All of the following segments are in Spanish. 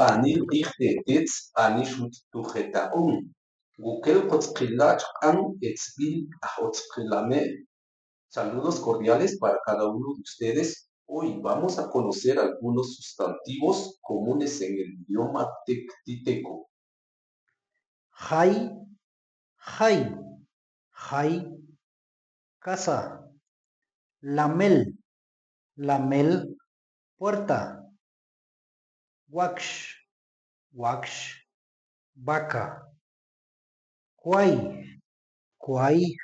anil q'ijte'titz anixut tujeta'un guquel qotzqilach q'an etz'bil aj otzqilame'. Saludos cordiales para cada uno de ustedes. Hoy vamos a conocer algunos sustantivos comunes en el idioma tectiteco. Jay, jay, jay, casa. Lamel, lamel, puerta. Waksh, waksh, vaca. Cuay, cuay,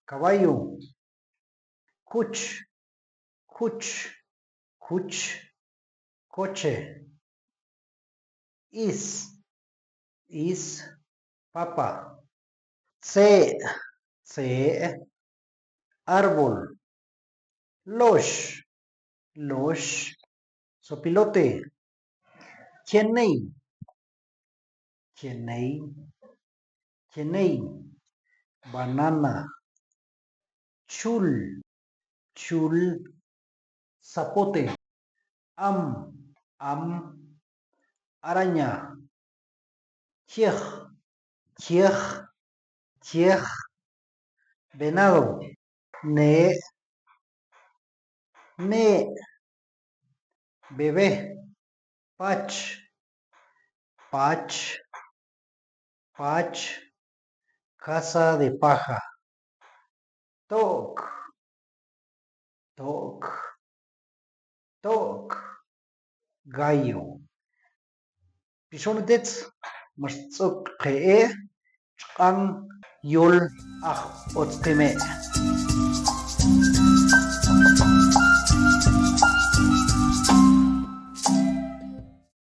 caballo. Cuch, cuch, cuch, coche. Is, papa. Se, árbol. Losh, losh, sopilote. Cheney, cheney, cheney, banana. Chul, chul, zapote. Am, araña. Chiej, chiej, chiej, venado. Ne, bebé. Pach, pach, pach, casa de paja. Toc, toc, toc, gallo. Pisonetets, mastzok qe'e, ch'an yol aj otzqime'.